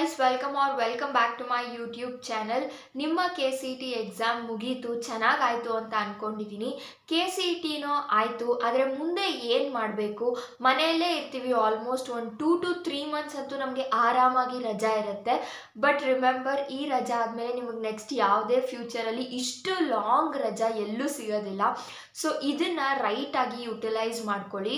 guys, welcome back to my YouTube channel. ನಿಮ್ಮ KCET exam ಮುಗೀತು, ಚೆನ್ನಾಗಾಯಿತು ಅಂತ ಅಂದ್ಕೊಂಡಿದ್ದೀನಿ. KCETನೋ ಆಯಿತು, ಆದರೆ ಮುಂದೆ ಏನು ಮಾಡಬೇಕು? ಮನೆಯಲ್ಲೇ ಇರ್ತೀವಿ, ಆಲ್ಮೋಸ್ಟ್ ಒಂದು 2 to 3 ಮಂತ್ಸ್ ಅಂತೂ ನಮಗೆ ಆರಾಮಾಗಿ ರಜಾ ಇರುತ್ತೆ. ಬಟ್ ರಿಮೆಂಬರ್, ಈ ರಜಾ ಆದಮೇಲೆ ನಿಮಗೆ ನೆಕ್ಸ್ಟ್ ಯಾವುದೇ ಫ್ಯೂಚರಲ್ಲಿ ಇಷ್ಟು ಲಾಂಗ್ ರಜಾ ಎಲ್ಲೂ ಸಿಗೋದಿಲ್ಲ. ಸೊ ಇದನ್ನು ರೈಟಾಗಿ ಯುಟಿಲೈಸ್ ಮಾಡ್ಕೊಳ್ಳಿ.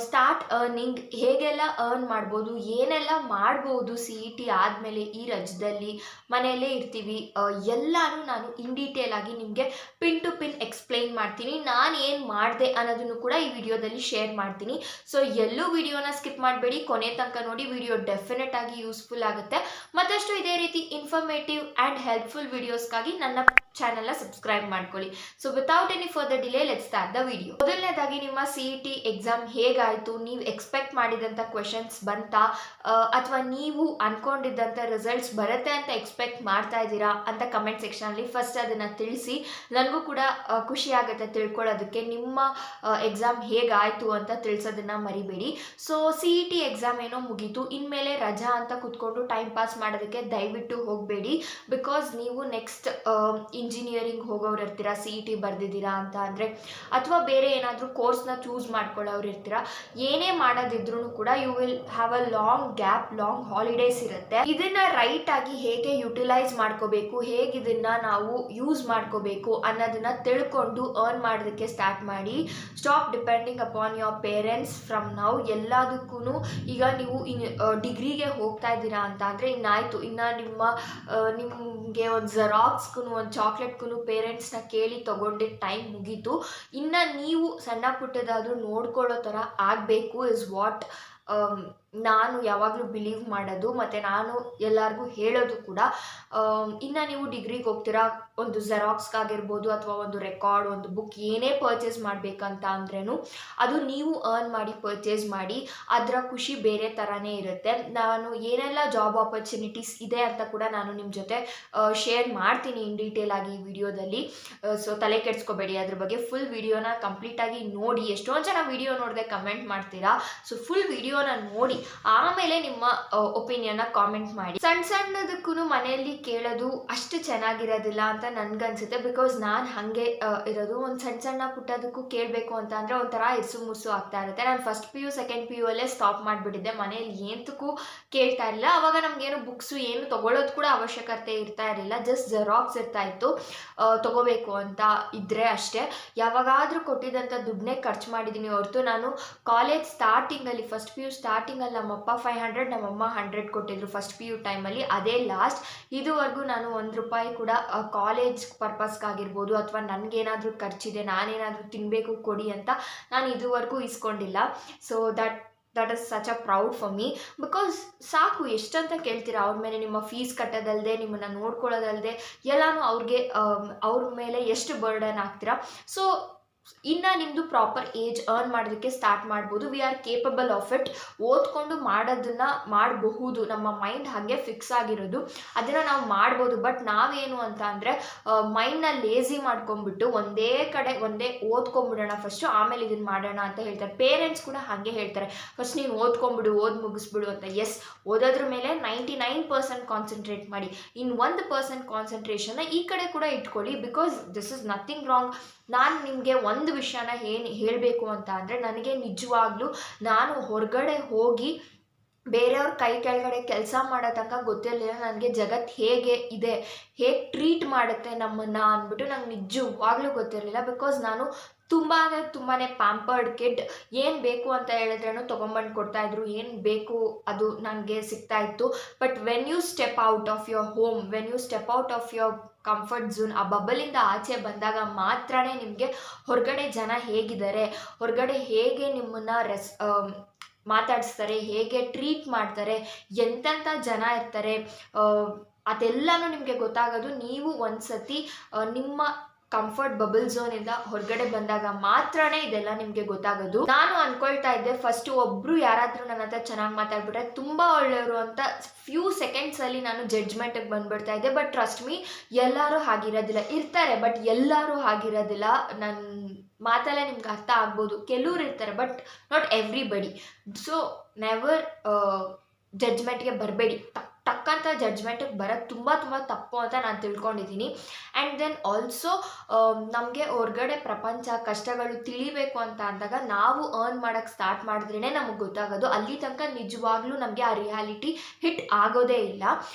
ಸ್ಟಾರ್ಟ್ ಅರ್ನಿಂಗ್, ಹೇಗೆಲ್ಲ ಅರ್ನ್ ಮಾಡ್ಬೋದು, ಏನೆಲ್ಲ ಮಾಡ್ಬೋದು CET ಆದಮೇಲೆ ಈ ರಜದಲ್ಲಿ ಮನೆಯಲ್ಲೇ ಇರ್ತೀವಿ, ಎಲ್ಲನೂ ನಾನು ಇನ್ ಡೀಟೇಲ್ ಆಗಿ ನಿಮಗೆ ಪಿನ್ ಟು ಪಿನ್ ಎಕ್ಸ್ಪ್ಲೈನ್ ಮಾಡ್ತೀನಿ. ನಾನು ಏನು ಮಾಡಿದೆ ಅನ್ನೋದನ್ನು ಕೂಡ ಈ ವಿಡಿಯೋದಲ್ಲಿ ಶೇರ್ ಮಾಡ್ತೀನಿ. ಸೊ ಎಲ್ಲೂ ವಿಡಿಯೋನ ಸ್ಕಿಪ್ ಮಾಡಬೇಡಿ, ಕೊನೆ ತನಕ ನೋಡಿ. ವಿಡಿಯೋ ಡೆಫಿನೆಟ್ ಆಗಿ ಯೂಸ್ಫುಲ್ ಆಗುತ್ತೆ. ಮತ್ತಷ್ಟು ಇದೇ ರೀತಿ ಇನ್ಫಾರ್ಮೇಟಿವ್ ಆ್ಯಂಡ್ ಹೆಲ್ಪ್ಫುಲ್ ವಿಡಿಯೋಸ್ಗಾಗಿ ನನ್ನ ಚಾನೆಲ್ನ ಸಬ್ಸ್ಕ್ರೈಬ್ ಮಾಡ್ಕೊಳ್ಳಿ. So without any further delay, let's start the video. ಮೊದಲನೇದಾಗಿ ನಿಮ್ಮ CET ಎಕ್ಸಾಮ್ ಹೇಗಾಯಿತು, ನೀವು ಎಕ್ಸ್ಪೆಕ್ಟ್ ಮಾಡಿದಂಥ ಕ್ವೆಶನ್ಸ್ ಬಂತಾ, ಅಥವಾ ನೀವು ಅನ್ಕೊಂಡಿದ್ದಂಥ ರಿಸಲ್ಟ್ಸ್ ಬರುತ್ತೆ ಅಂತ ಎಕ್ಸ್ಪೆಕ್ಟ್ ಮಾಡ್ತಾ ಇದ್ದೀರಾ ಅಂತ ಕಮೆಂಟ್ ಸೆಕ್ಷನಲ್ಲಿ ಫಸ್ಟ್ ಅದನ್ನು ತಿಳಿಸಿ. ನನಗೂ ಕೂಡ ಖುಷಿ ಆಗುತ್ತೆ ತಿಳ್ಕೊಳ್ಳೋದಕ್ಕೆ. ನಿಮ್ಮ ಎಕ್ಸಾಮ್ ಹೇಗಾಯಿತು ಅಂತ ತಿಳಿಸೋದನ್ನು ಮರಿಬೇಡಿ. ಸೊ CET ಎಕ್ಸಾಮ್ ಏನೋ ಮುಗೀತು, ಇನ್ಮೇಲೆ ರಜಾ ಅಂತ ಕೂತ್ಕೊಂಡು ಟೈಮ್ ಪಾಸ್ ಮಾಡೋದಕ್ಕೆ ದಯವಿಟ್ಟು ಹೋಗಬೇಡಿ. ಬಿಕಾಸ್ ನೀವು ನೆಕ್ಸ್ಟ್ ಇಂಜಿನಿಯರಿಂಗ್ ಹೋಗೋರು ಇರ್ತೀರಾ, CET ಬರೆದಿದ್ದೀರಾ ಅಂತ ಅಂದರೆ, ಅಥವಾ ಬೇರೆ ಏನಾದರೂ ಕೋರ್ಸ್ನ ಚೂಸ್ ಮಾಡ್ಕೊಳ್ಳೋರು ಇರ್ತೀರಾ. ಏನೇ ಮಾಡೋದಿದ್ರೂ ಕೂಡ you will have a long gap, long holidays ಇರುತ್ತೆ. ಇದನ್ನು ರೈಟಾಗಿ ಹೇಗೆ ಯುಟಿಲೈಸ್ ಮಾಡ್ಕೋಬೇಕು, ಹೇಗೆ ಇದನ್ನು ನಾವು ಯೂಸ್ ಮಾಡ್ಕೋಬೇಕು ಅನ್ನೋದನ್ನು ತಿಳ್ಕೊಂಡು ಅರ್ನ್ ಮಾಡೋದಕ್ಕೆ ಸ್ಟಾರ್ಟ್ ಮಾಡಿ. Stop depending upon your parents from now. ಎಲ್ಲದಕ್ಕೂ ಈಗ ನೀವು ಡಿಗ್ರಿಗೆ ಹೋಗ್ತಾ ಇದ್ದೀರಾ ಅಂತ ಅಂದರೆ ಇನ್ನಾಯಿತು, ಇನ್ನು ನಿಮಗೆ ಒಂದು ಜೆರಾಕ್ಸ್ಗೂ ಒಂದು ಚಾಕ್ಲೇಟ್ಗೂ ಪೇರೆಂಟ್ಸ್ನ ಕೇಳಿ ತೊಗೊಂಡಿದ್ದ ಟೈಮ್ ಮುಗೀತು. ಇನ್ನು ನೀವು ಸಣ್ಣ ಪುಟ್ಟದಾದರೂ ನೋಡ್ಕೊಳ್ಳೋ ಥರ ಆಗಬೇಕು ಇಸ್ ವಾಟ್ ನಾನು ಯಾವಾಗಲೂ ಬಿಲೀವ್ ಮಾಡೋದು, ಮತ್ತು ನಾನು ಎಲ್ಲರಿಗೂ ಹೇಳೋದು ಕೂಡ. ಇನ್ನು ನೀವು ಡಿಗ್ರಿಗೆ ಹೋಗ್ತೀರಾ, ಒಂದು ಜೆರಾಕ್ಸ್ಗಾಗಿರ್ಬೋದು ಅಥವಾ ಒಂದು ರೆಕಾರ್ಡ್, ಒಂದು ಬುಕ್ ಏನೇ ಪರ್ಚೇಸ್ ಮಾಡಬೇಕಂತ ಅಂದ್ರೂ ಅದು ನೀವು ಅರ್ನ್ ಮಾಡಿ ಪರ್ಚೇಸ್ ಮಾಡಿ. ಅದರ ಖುಷಿ ಬೇರೆ ಥರನೇ ಇರುತ್ತೆ. ನಾನು ಏನೆಲ್ಲ ಜಾಬ್ ಆಪರ್ಚುನಿಟೀಸ್ ಇದೆ ಅಂತ ಕೂಡ ನಾನು ನಿಮ್ಮ ಜೊತೆ ಶೇರ್ ಮಾಡ್ತೀನಿ ಇನ್ ಡೀಟೇಲ್ ಆಗಿ ಈ ವಿಡಿಯೋದಲ್ಲಿ. ಸೊ ತಲೆ ಕೆಡಿಸ್ಕೋಬೇಡಿ, ಅದ್ರ ಬಗ್ಗೆ ಫುಲ್ ವಿಡಿಯೋನ ಕಂಪ್ಲೀಟಾಗಿ ನೋಡಿ. ಎಷ್ಟೊಂದು ಜನ ವಿಡಿಯೋ ನೋಡದೆ ಕಮೆಂಟ್ ಮಾಡ್ತೀರಾ. ಸೊ ಫುಲ್ ವಿಡಿಯೋನ ನೋಡಿ ಆಮೇಲೆ ನಿಮ್ಮ ಒಪಿನಿಯನ್ನ ಕಾಮೆಂಟ್ ಮಾಡಿ. ಸಣ್ಣದಕ್ಕೂ ಮನೆಯಲ್ಲಿ ಕೇಳೋದು ಅಷ್ಟು ಚೆನ್ನಾಗಿರೋದಿಲ್ಲ ಅಂತ ನನ್ಗನ್ಸುತ್ತೆ. ಬಿಕಾಸ್ ನಾನು ಹಾಗೆ ಇರೋದು. ಒಂದು ಸಣ್ಣ ಪುಟ್ಟದಕ್ಕೂ ಕೇಳಬೇಕು ಅಂತ ಅಂದರೆ ಒಂಥರ ಇರ್ಸು ಮುರ್ಸು ಆಗ್ತಾ ಇರುತ್ತೆ. ನಾನು ಫಸ್ಟ್ PU ಸೆಕೆಂಡ್ PU ಅಲ್ಲೇ ಸ್ಟಾಪ್ ಮಾಡಿಬಿಟ್ಟಿದ್ದೆ. ಮನೇಲಿ ಏನಕ್ಕೂ ಕೇಳ್ತಾ ಇರಲಿಲ್ಲ. ಆವಾಗ ನಮಗೇನು ಬುಕ್ಸು ಏನು ತೊಗೊಳ್ಳೋದು ಕೂಡ ಅವಶ್ಯಕತೆ ಇರ್ತಾ ಇರಲಿಲ್ಲ. ಜಸ್ಟ್ ಜೆರಾಕ್ಸ್ ಇರ್ತಾ ಇತ್ತು, ತೊಗೋಬೇಕು ಅಂತ ಇದ್ದರೆ ಅಷ್ಟೇ. ಯಾವಾಗಾದರೂ ಕೊಟ್ಟಿದ್ದಂಥ ದುಡ್ಡನ್ನೇ ಖರ್ಚು ಮಾಡಿದ್ದೀನಿ ಹೊರತು ನಾನು ಕಾಲೇಜ್ ಸ್ಟಾರ್ಟಿಂಗಲ್ಲಿ ಫಸ್ಟ್ PU ಸ್ಟಾರ್ಟಿಂಗಲ್ಲಿ ನಮ್ಮಪ್ಪ 500, ನಮ್ಮಮ್ಮ 100 ಕೊಟ್ಟಿದ್ರು ಫಸ್ಟ್ PU ಟೈಮಲ್ಲಿ. ಅದೇ ಲಾಸ್ಟ್. ಇದುವರೆಗೂ ನಾನು ₹1 ಕೂಡ ಕಾಲೇಜ್ ಪರ್ಪಸ್ಗಾಗಿರ್ಬೋದು ಅಥವಾ ನನಗೇನಾದರೂ ಖರ್ಚಿದೆ, ನಾನೇನಾದರೂ ತಿನ್ನಬೇಕು ಕೊಡಿ ಅಂತ ನಾನು ಇದುವರೆಗೂ ಇಸ್ಕೊಂಡಿಲ್ಲ. So that is such a proud for me. Because ಸಾಕು, ಎಷ್ಟಂತ ಕೇಳ್ತೀರಾ ಅವ್ರ ಮೇಲೆ. ನಿಮ್ಮ ಫೀಸ್ ಕಟ್ಟೋದಲ್ಲದೆ, ನಿಮ್ಮನ್ನು ನೋಡ್ಕೊಳ್ಳೋದಲ್ಲದೆ ಎಲ್ಲನೂ ಅವ್ರ ಮೇಲೆ ಎಷ್ಟು ಬರ್ಡನ್ ಆಗ್ತೀರಾ. ಸೊ ಇನ್ನು ನಿಮ್ಮದು ಪ್ರಾಪರ್ ಏಜ್ ಅರ್ನ್ ಮಾಡೋದಕ್ಕೆ ಸ್ಟಾರ್ಟ್ ಮಾಡ್ಬೋದು. We are capable of it. ಓದ್ಕೊಂಡು ಮಾಡೋದನ್ನು ಮಾಡಬಹುದು. ನಮ್ಮ ಮೈಂಡ್ ಹಾಗೆ ಫಿಕ್ಸ್ ಆಗಿರೋದು, ಅದನ್ನು ನಾವು ಮಾಡ್ಬೋದು. ಬಟ್ ನಾವೇನು ಅಂತ ಅಂದರೆ ಮೈಂಡ್ನ ಲೇಸಿ ಮಾಡ್ಕೊಂಡ್ಬಿಟ್ಟು ಒಂದೇ ಕಡೆ ಓದ್ಕೊಂಬಿಡೋಣ ಫಸ್ಟು, ಆಮೇಲೆ ಇದನ್ನು ಮಾಡೋಣ ಅಂತ ಹೇಳ್ತಾರೆ. ಪೇರೆಂಟ್ಸ್ ಕೂಡ ಹಾಗೆ ಹೇಳ್ತಾರೆ, ಫಸ್ಟ್ ನೀನು ಓದ್ಕೊಂಬಿಡು, ಮುಗಿಸ್ಬಿಡು ಅಂತ. ಎಸ್, ಓದೋದ್ರ ಮೇಲೆ 99% ಕಾನ್ಸಂಟ್ರೇಟ್ ಮಾಡಿ. ಇನ್ನು 1% ಕಾನ್ಸಂಟ್ರೇಷನ್ನ ಈ ಕಡೆ ಕೂಡ ಇಟ್ಕೊಳ್ಳಿ. Because this is nothing wrong. ನಾನು ನಿಮಗೆ ಒಂದು ವಿಷಯನ ಹೇಳಬೇಕು ಅಂತ ಅಂದರೆ, ನನಗೆ ನಿಜವಾಗ್ಲೂ ನಾನು ಹೊರಗಡೆ ಹೋಗಿ ಬೇರೆಯವ್ರ ಕೈ ಕೆಳಗಡೆ ಕೆಲಸ ಮಾಡೋ ತನಕ ಗೊತ್ತಿರಲಿಲ್ಲ ನನಗೆ ಜಗತ್ತು ಹೇಗೆ ಇದೆ, ಹೇಗೆ ಟ್ರೀಟ್ ಮಾಡುತ್ತೆ ನಮ್ಮನ್ನು ಅಂದ್ಬಿಟ್ಟು ನಂಗೆ ನಿಜವಾಗ್ಲೂ ಗೊತ್ತಿರಲಿಲ್ಲ. ಬಿಕಾಸ್ ನಾನು ತುಂಬಾ ಪ್ಯಾಂಪರ್ಡ್ ಕಿಡ್. ಏನು ಬೇಕು ಅಂತ ಹೇಳಿದ್ರೂ ತೊಗೊಂಬಂದು ಕೊಡ್ತಾಯಿದ್ರು, ಏನು ಬೇಕು ಅದು ನನಗೆ ಸಿಗ್ತಾಯಿತ್ತು. But when you step out of your home, when you step out of your comfort zone, ಆ ಬಬಲಿಂದ ಆಚೆ ಬಂದಾಗ ಮಾತ್ರನೇ ನಿಮಗೆ ಹೊರಗಡೆ ಜನ ಹೇಗಿದ್ದಾರೆ, ಹೊರಗಡೆ ಹೇಗೆ ನಿಮ್ಮನ್ನು ಮಾತಾಡಿಸ್ತಾರೆ, ಹೇಗೆ ಟ್ರೀಟ್ ಮಾಡ್ತಾರೆ, ಎಂತೆಂಥ ಜನ ಇರ್ತಾರೆ, ಅದೆಲ್ಲನೂ ನಿಮಗೆ ಗೊತ್ತಾಗೋದು. ನೀವು ಒಂದು ಸತಿ ನಿಮ್ಮ ಕಂಫರ್ಟ್ ಬಬಲ್ ಝೋನಿಂದ ಹೊರಗಡೆ ಬಂದಾಗ ಮಾತ್ರನೇ ಇದೆಲ್ಲ ನಿಮಗೆ ಗೊತ್ತಾಗೋದು. ನಾನು ಅನ್ಕೊಳ್ತಾ ಇದ್ದೆ ಫಸ್ಟ್ ಒಬ್ಬರು ಯಾರಾದರೂ ನನ್ನ ಹತ್ರ ಚೆನ್ನಾಗಿ ಮಾತಾಡ್ಬಿಟ್ರೆ ತುಂಬ ಒಳ್ಳೆಯವರು ಅಂತ ಫ್ಯೂ ಸೆಕೆಂಡ್ಸಲ್ಲಿ ನಾನು ಜಡ್ಜ್ಮೆಂಟಿಗೆ ಬಂದುಬಿಡ್ತಾ ಇದ್ದೆ. ಬಟ್ ಟ್ರಸ್ಟ್ ಮೀ, ಎಲ್ಲರೂ ಹಾಗಿರೋದಿಲ್ಲ. ಇರ್ತಾರೆ, ಬಟ್ ಎಲ್ಲರೂ ಹಾಗಿರೋದಿಲ್ಲ. ನನ್ನ ಮಾತಲ್ಲೇ ನಿಮ್ಗೆ ಅರ್ಥ ಆಗ್ಬೋದು. ಕೆಲವ್ರು ಇರ್ತಾರೆ, but not everybody. So never ಜಡ್ಜ್ಮೆಂಟ್ಗೆ ಬರಬೇಡಿ. ಟಕ್ ಟಕ್ಕಂತ ಜಡ್ಜ್ಮೆಂಟಿಗೆ ಬರೋದು ತುಂಬ ತಪ್ಪು ಅಂತ ನಾನು ತಿಳ್ಕೊಂಡಿದ್ದೀನಿ. ಆ್ಯಂಡ್ ದೆನ್ ಆಲ್ಸೋ ನಮಗೆ ಹೊರ್ಗಡೆ ಪ್ರಪಂಚ ಕಷ್ಟಗಳು ತಿಳಿಬೇಕು ಅಂತ ಅಂದಾಗ ನಾವು ಅರ್ನ್ ಮಾಡೋಕ್ಕೆ ಸ್ಟಾರ್ಟ್ ಮಾಡಿದ್ರೇ ನಮಗೆ ಗೊತ್ತಾಗೋದು. ಅಲ್ಲಿ ತನಕ ನಿಜವಾಗ್ಲೂ ನಮಗೆ ಆ ರಿಯಾಲಿಟಿ ಹಿಟ್ ಆಗೋದೇ ಇಲ್ಲ.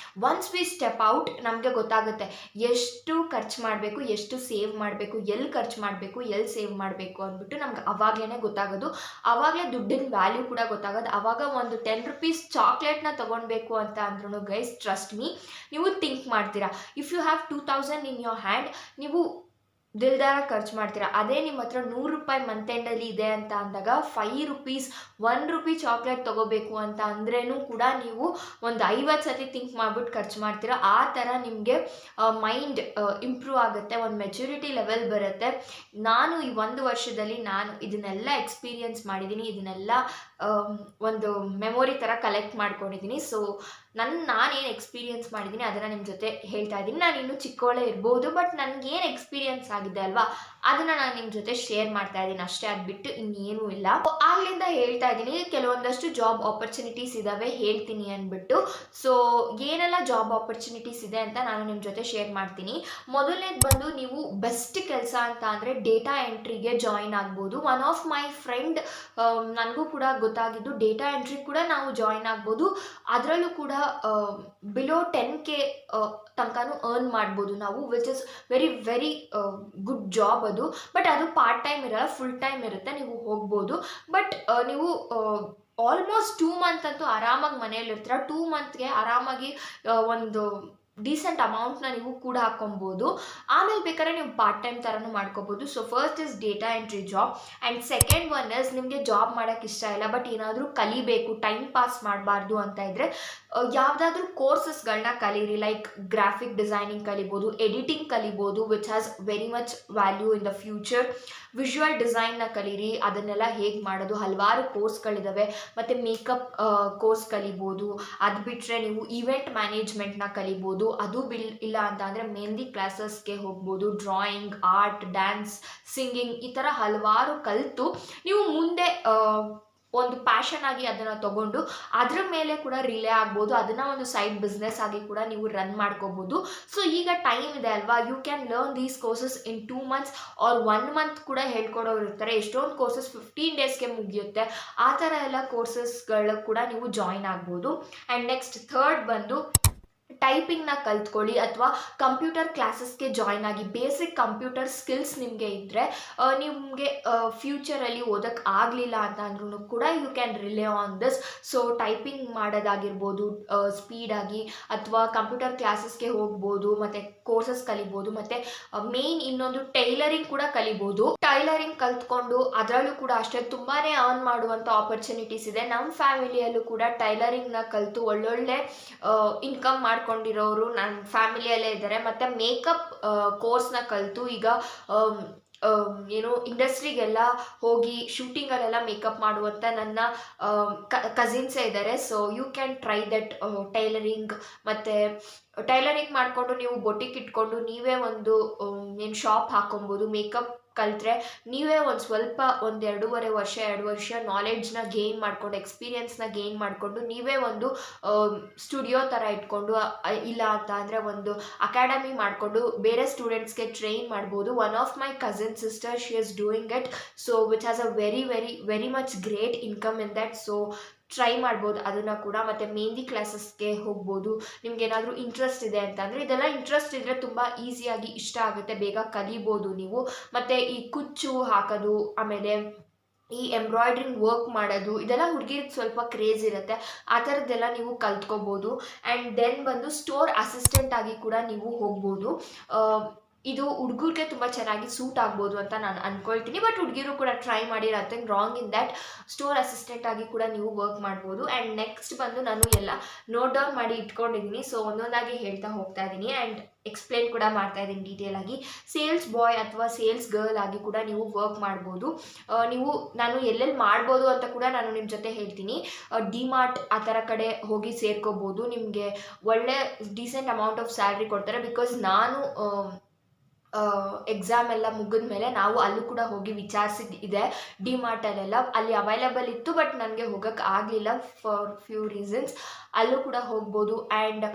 ಒನ್ಸ್ ವಿ ಸ್ಟೆಪ್ ಔಟ್ ನಮಗೆ ಗೊತ್ತಾಗುತ್ತೆ ಎಷ್ಟು ಖರ್ಚು ಮಾಡಬೇಕು, ಎಷ್ಟು ಸೇವ್ ಮಾಡಬೇಕು, ಎಲ್ಲಿ ಖರ್ಚು ಮಾಡಬೇಕು, ಎಲ್ಲಿ ಸೇವ್ ಮಾಡಬೇಕು ಅಂದ್ಬಿಟ್ಟು ನಮ್ಗೆ ಅವಾಗಲೇ ಗೊತ್ತಾಗೋದು. ಆವಾಗಲೇ ದುಡ್ಡಿನ ವ್ಯಾಲ್ಯೂ ಕೂಡ ಗೊತ್ತಾಗೋದು. ಆವಾಗ ಒಂದು 10 ರೂಪೀಸ್ ಚಾಕ್ಲೇಟ್ನ ತೊಗೊಳ್ಬೇಕು ಅಂತ ಅಂದ್ರೂ ಗೈಸ್, ಟ್ರಸ್ಟ್ ಮೀ, ನೀವು ಥಿಂಕ್ ಮಾಡ್ತೀರಾ. If you have 2000 in your hand, ನೀವು ದಿಲ್ದಾರ ಖರ್ಚು ಮಾಡ್ತೀರಾ. ಅದೇ ನಿಮ್ಮ ಹತ್ರ 100 ರೂಪಾಯಿ ಮಂತ್ ಎಂಡಲ್ಲಿ ಇದೆ ಅಂತ ಅಂದಾಗ 5 ರೂಪೀಸ್ 1 ರೂಪಿ ಚಾಕ್ಲೇಟ್ ತೊಗೋಬೇಕು ಅಂತ ಅಂದ್ರೂ ಕೂಡ ನೀವು ಒಂದು 50 ಸತಿ ಥಿಂಕ್ ಮಾಡಿಬಿಟ್ಟು ಖರ್ಚು ಮಾಡ್ತೀರಾ. ಆ ಥರ ನಿಮಗೆ ಮೈಂಡ್ ಇಂಪ್ರೂವ್ ಆಗುತ್ತೆ, ಒಂದು ಮೆಚುರಿಟಿ ಲೆವೆಲ್ ಬರುತ್ತೆ. ನಾನು ಈ 1 ವರ್ಷದಲ್ಲಿ ನಾನು ಇದನ್ನೆಲ್ಲ ಎಕ್ಸ್ಪೀರಿಯನ್ಸ್ ಮಾಡಿದ್ದೀನಿ, ಇದನ್ನೆಲ್ಲ ಒಂದು ಮೆಮೊರಿ ಥರ ಕಲೆಕ್ಟ್ ಮಾಡ್ಕೊಂಡಿದ್ದೀನಿ. ಸೊ ನಾನೇನು ಎಕ್ಸ್ಪೀರಿಯನ್ಸ್ ಮಾಡಿದ್ದೀನಿ ಅದನ್ನು ನಿಮ್ಮ ಜೊತೆ ಹೇಳ್ತಾ ಇದ್ದೀನಿ. ನಾನು ಇನ್ನೂ ಚಿಕ್ಕವಳೇ ಇರ್ಬೋದು, ಬಟ್ ನನಗೇನು ಎಕ್ಸ್ಪೀರಿಯನ್ಸ್ ಆಗಿದೆ ಅಲ್ವಾ, ಅದನ್ನು ನಾನು ನಿಮ್ಮ ಜೊತೆ ಶೇರ್ ಮಾಡ್ತಾ ಇದ್ದೀನಿ ಅಷ್ಟೇ, ಅದು ಬಿಟ್ಟು ಇನ್ನೇನೂ ಇಲ್ಲ. ಆಗ್ಲಿಂದ ಹೇಳ್ತಾ ಇದ್ದೀನಿ ಕೆಲವೊಂದಷ್ಟು ಜಾಬ್ ಆಪರ್ಚುನಿಟೀಸ್ ಇದ್ದಾವೆ, ಹೇಳ್ತೀನಿ ಅಂದ್ಬಿಟ್ಟು. ಸೊ ಏನೆಲ್ಲ ಜಾಬ್ ಆಪರ್ಚುನಿಟೀಸ್ ಇದೆ ಅಂತ ನಾನು ನಿಮ್ಮ ಜೊತೆ ಶೇರ್ ಮಾಡ್ತೀನಿ. ಮೊದಲನೇದು ಬಂದು ನೀವು ಬೆಸ್ಟ್ ಕೆಲಸ ಅಂತ ಅಂದರೆ ಡೇಟಾ ಎಂಟ್ರಿಗೆ ಜಾಯಿನ್ ಆಗ್ಬೋದು. ಒನ್ ಆಫ್ ಮೈ ಫ್ರೆಂಡ್, ನನಗೂ ಕೂಡ ಗೊತ್ತಾಗಿದ್ದು ಡೇಟಾ ಎಂಟ್ರಿ ಕೂಡ ನಾವು ಜಾಯಿನ್ ಆಗ್ಬೋದು. ಅದರಲ್ಲೂ ಕೂಡ ಬಿಲೋ 10K ತನಕನೂ ಅರ್ನ್ ಮಾಡ್ಬೋದು ನಾವು, which is very good job ಅದು. ಬಟ್ ಅದು ಪಾರ್ಟ್ ಟೈಮ್ ಇರಲ್ಲ, ಫುಲ್ ಟೈಮ್ ಇರುತ್ತೆ, ನೀವು ಹೋಗ್ಬೋದು. ಬಟ್ ನೀವು ಆಲ್ಮೋಸ್ಟ್ 2 ಮಂತ್ ಅಂತೂ ಆರಾಮಾಗಿ ಮನೆಯಲ್ಲಿರ್ತೀರ. 2 ಮಂತ್ಗೆ ಆರಾಮಾಗಿ ಒಂದು ಡೀಸೆಂಟ್ ಅಮೌಂಟ್ನ ನೀವು ಕೂಡ ಹಾಕೊಬೋದು. ಆಮೇಲೆ ಬೇಕಾದ್ರೆ ನೀವು ಪಾರ್ಟ್ ಟೈಮ್ ಥರನೂ ಮಾಡ್ಕೋಬೋದು. So first is data entry job. And second one is ನಿಮಗೆ ಜಾಬ್ ಮಾಡೋಕ್ಕೆ ಇಷ್ಟ ಇಲ್ಲ, ಬಟ್ ಏನಾದರೂ ಕಲಿಬೇಕು, ಟೈಮ್ ಪಾಸ್ ಮಾಡಬಾರ್ದು ಅಂತ ಇದ್ದರೆ ಯಾವುದಾದ್ರೂ ಕೋರ್ಸಸ್ಗಳನ್ನ ಕಲೀರಿ. ಲೈಕ್ ಗ್ರಾಫಿಕ್ ಡಿಸೈನಿಂಗ್ ಕಲಿಬೋದು, ಎಡಿಟಿಂಗ್ ಕಲಿಬೋದು, which has very much value in the future. Visual ಡಿಸೈನ್ನ ಕಲೀರಿ, ಅದನ್ನೆಲ್ಲ ಹೇಗೆ ಮಾಡೋದು, ಹಲವಾರು ಕೋರ್ಸ್ಗಳಿದ್ದಾವೆ. ಮತ್ತು ಮೇಕಪ್ ಕೋರ್ಸ್ ಕಲಿಬೋದು. ಅದು ಬಿಟ್ಟರೆ ನೀವು ಈವೆಂಟ್ ಮ್ಯಾನೇಜ್ಮೆಂಟ್ನ ಕಲಿಬೋದು. ಅದು ಇಲ್ಲ ಅಂತ ಅಂದರೆ ಮೆಹಂದಿ ಕ್ಲಾಸಸ್ಗೆ ಹೋಗ್ಬೋದು. ಡ್ರಾಯಿಂಗ್, ಆರ್ಟ್, ಡ್ಯಾನ್ಸ್, ಸಿಂಗಿಂಗ್, ಈ ಥರ ಹಲವಾರು ಕಲಿತು ನೀವು ಮುಂದೆ ಒಂದು ಪ್ಯಾಷನ್ ಆಗಿ ಅದನ್ನು ತೊಗೊಂಡು ಅದ್ರ ಮೇಲೆ ಕೂಡ ರಿಲೇ ಆಗ್ಬೋದು. ಅದನ್ನು ಒಂದು ಸೈಡ್ ಬಿಸ್ನೆಸ್ ಆಗಿ ಕೂಡ ನೀವು ರನ್ ಮಾಡ್ಕೋಬೋದು. ಸೊ ಈಗ ಟೈಮ್ ಇದೆ ಅಲ್ವಾ, you can learn these courses in 2 months or 1 month ಕೂಡ ಹೇಳ್ಕೊಡೋರು ಇರ್ತಾರೆ. ಎಷ್ಟೊಂದು ಕೋರ್ಸಸ್ 15 ಡೇಸ್ಗೆ ಮುಗಿಯುತ್ತೆ. ಆ ಥರ ಎಲ್ಲ ಕೋರ್ಸಸ್ಗಳು ಕೂಡ ನೀವು ಜಾಯಿನ್ ಆಗ್ಬೋದು. ಆ್ಯಂಡ್ ನೆಕ್ಸ್ಟ್ ಥರ್ಡ್ ಬಂದು ಟೈಪಿಂಗ್ನ ಕಲ್ತ್ಕೊಳ್ಳಿ ಅಥವಾ ಕಂಪ್ಯೂಟರ್ ಕ್ಲಾಸಸ್ಗೆ ಜಾಯ್ನ್ ಆಗಿ. ಬೇಸಿಕ್ ಕಂಪ್ಯೂಟರ್ ಸ್ಕಿಲ್ಸ್ ನಿಮಗೆ ಇದ್ದರೆ ನಿಮಗೆ ಫ್ಯೂಚರಲ್ಲಿ ಓದೋಕ್ಕೆ ಆಗಲಿಲ್ಲ ಅಂತ ಅಂದ್ರೂ ಕೂಡ you can rely on this. So typing ಮಾಡೋದಾಗಿರ್ಬೋದು ಸ್ಪೀಡಾಗಿ, ಅಥವಾ ಕಂಪ್ಯೂಟರ್ ಕ್ಲಾಸಸ್ಗೆ ಹೋಗ್ಬೋದು, ಮತ್ತು ಕೋರ್ಸಸ್ ಕಲಿಬೋದು. ಮತ್ತು ಮೇನ್ ಇನ್ನೊಂದು ಟೈಲರಿಂಗ್ ಕೂಡ ಕಲಿಬೋದು. ಟೈಲರಿಂಗ್ ಕಲ್ತ್ಕೊಂಡು ಅದರಲ್ಲೂ ಕೂಡ ಅಷ್ಟೇ ತುಂಬಾ ಅರ್ನ್ ಮಾಡುವಂಥ ಆಪರ್ಚುನಿಟೀಸ್ ಇದೆ. ನಮ್ಮ ಫ್ಯಾಮಿಲಿಯಲ್ಲೂ ಕೂಡ ಟೈಲರಿಂಗ್ನ ಕಲಿತು ಒಳ್ಳೊಳ್ಳೆ ಇನ್ಕಮ್ ಮಾಡ್ಕೊಂಡಿರೋರು ನನ್ನ ಫ್ಯಾಮಿಲಿಯಲ್ಲೇ ಇದ್ದಾರೆ. ಮತ್ತು ಮೇಕಪ್ ಕೋರ್ಸ್ನ ಕಲಿತು ಈಗ ಏನು ಇಂಡಸ್ಟ್ರಿಗೆಲ್ಲ ಹೋಗಿ ಶೂಟಿಂಗಲ್ಲೆಲ್ಲ ಮೇಕಪ್ ಮಾಡುವಂಥ ನನ್ನ ಕಸಿನ್ಸೇ ಇದ್ದಾರೆ. So you can try that tailoring. ಮತ್ತು ಟೈಲರಿಂಗ್ ಮಾಡಿಕೊಂಡು ನೀವು ಬೊಟಿಕ್ ಇಟ್ಕೊಂಡು ನೀವೇ ಒಂದು ಏನು ಶಾಪ್ ಹಾಕೊಬೋದು. ಮೇಕಪ್ ಕಲಿತ್ರೆ ನೀವೇ ಒಂದು ಸ್ವಲ್ಪ 1-2 ವರ್ಷ ನಾಲೆಡ್ಜ್ನ ಗೇನ್ ಮಾಡಿಕೊಂಡು, ಎಕ್ಸ್ಪೀರಿಯನ್ಸ್ನ ಗೇನ್ ಮಾಡಿಕೊಂಡು ನೀವೇ ಒಂದು ಸ್ಟುಡಿಯೋ ಥರ ಇಟ್ಕೊಂಡು, ಇಲ್ಲ ಅಂತ ಅಂದರೆ ಒಂದು ಅಕಾಡೆಮಿ ಮಾಡಿಕೊಂಡು ಬೇರೆ ಸ್ಟೂಡೆಂಟ್ಸ್ಗೆ ಟ್ರೈನ್ ಮಾಡ್ಬೋದು. One of my cousin sister, she is doing it. So which has a very much great income in that. So try ಮಾಡ್ಬೋದು ಅದನ್ನು ಕೂಡ. ಮತ್ತು ಮೆಹಂದಿ ಕ್ಲಾಸಸ್ಗೆ ಹೋಗ್ಬೋದು ನಿಮ್ಗೇನಾದರೂ ಇಂಟ್ರೆಸ್ಟ್ ಇದೆ ಅಂತಂದರೆ. ಇದೆಲ್ಲ ಇಂಟ್ರೆಸ್ಟ್ ಇದ್ದರೆ ತುಂಬ ಈಸಿಯಾಗಿ ಇಷ್ಟ ಆಗುತ್ತೆ, ಬೇಗ ಕಲಿಬೋದು ನೀವು. ಮತ್ತು ಈ ಕುಚ್ಚು ಹಾಕೋದು, ಆಮೇಲೆ ಈ ಎಂಬ್ರಾಯ್ಡ್ರಿಂಗ್ ವರ್ಕ್ ಮಾಡೋದು, ಇದೆಲ್ಲ ಹುಡುಗಿರಿಗೆ ಸ್ವಲ್ಪ ಕ್ರೇಜ್ ಇರುತ್ತೆ. ಆ ಥರದ್ದೆಲ್ಲ ನೀವು ಕಲ್ತ್ಕೋಬೋದು. ಆ್ಯಂಡ್ ದೆನ್ ಬಂದು ಸ್ಟೋರ್ ಅಸಿಸ್ಟೆಂಟ್ ಆಗಿ ಕೂಡ ನೀವು ಹೋಗ್ಬೋದು. ಇದು ಹುಡುಗರಿಗೆ ತುಂಬ ಚೆನ್ನಾಗಿ ಸೂಟ್ ಆಗ್ಬೋದು ಅಂತ ನಾನು ಅಂದ್ಕೊಳ್ತೀನಿ. ಬಟ್ ಹುಡುಗಿರು ಕೂಡ ಟ್ರೈ ಮಾಡಿ, nothing wrong in that. Store assistant ಆಗಿ ಕೂಡ ನೀವು ವರ್ಕ್ ಮಾಡ್ಬೋದು. ಆ್ಯಂಡ್ ನೆಕ್ಸ್ಟ್ ಬಂದು ನಾನು ಎಲ್ಲ ನೋಟ್ ಡೌನ್ ಮಾಡಿ ಇಟ್ಕೊಂಡಿದ್ದೀನಿ. ಸೊ ಒಂದೊಂದಾಗಿ ಹೇಳ್ತಾ ಹೋಗ್ತಾ ಇದ್ದೀನಿ ಆ್ಯಂಡ್ ಎಕ್ಸ್ಪ್ಲೇನ್ ಕೂಡ ಮಾಡ್ತಾ ಇದ್ದೀನಿ ಡೀಟೇಲ್ ಆಗಿ. ಸೇಲ್ಸ್ ಬಾಯ್ ಅಥವಾ ಸೇಲ್ಸ್ ಗರ್ಲ್ ಆಗಿ ಕೂಡ ನೀವು ವರ್ಕ್ ಮಾಡ್ಬೋದು. ನಾನು ಎಲ್ಲೆಲ್ಲಿ ಮಾಡ್ಬೋದು ಅಂತ ಕೂಡ ನಾನು ನಿಮ್ಮ ಜೊತೆ ಹೇಳ್ತೀನಿ. ಡಿಮಾರ್ಟ್ ಆ ಥರ ಕಡೆ ಹೋಗಿ ಸೇರ್ಕೋಬೋದು. ನಿಮಗೆ ಒಳ್ಳೆ ಡೀಸೆಂಟ್ ಅಮೌಂಟ್ ಆಫ್ ಸ್ಯಾಲ್ರಿ ಕೊಡ್ತಾರೆ. ಬಿಕಾಸ್ ನಾನು ಎಕ್ಸಾಮ್ ಎಲ್ಲ ಮುಗಿದ ಮೇಲೆ ನಾವು ಅಲ್ಲೂ ಕೂಡ ಹೋಗಿ ವಿಚಾರಿಸಿದ್ದೆ ಡಿಮಾರ್ಟಲ್ಲೆಲ್ಲ. ಅಲ್ಲಿ ಅವೈಲೇಬಲ್ ಇತ್ತು, ಬಟ್ ನನಗೆ ಹೋಗೋಕ್ಕೆ ಆಗಲಿಲ್ಲ ಫಾರ್ ಫ್ಯೂ ರೀಸನ್ಸ್. ಅಲ್ಲೂ ಕೂಡ ಹೋಗ್ಬೋದು. ಆ್ಯಂಡ್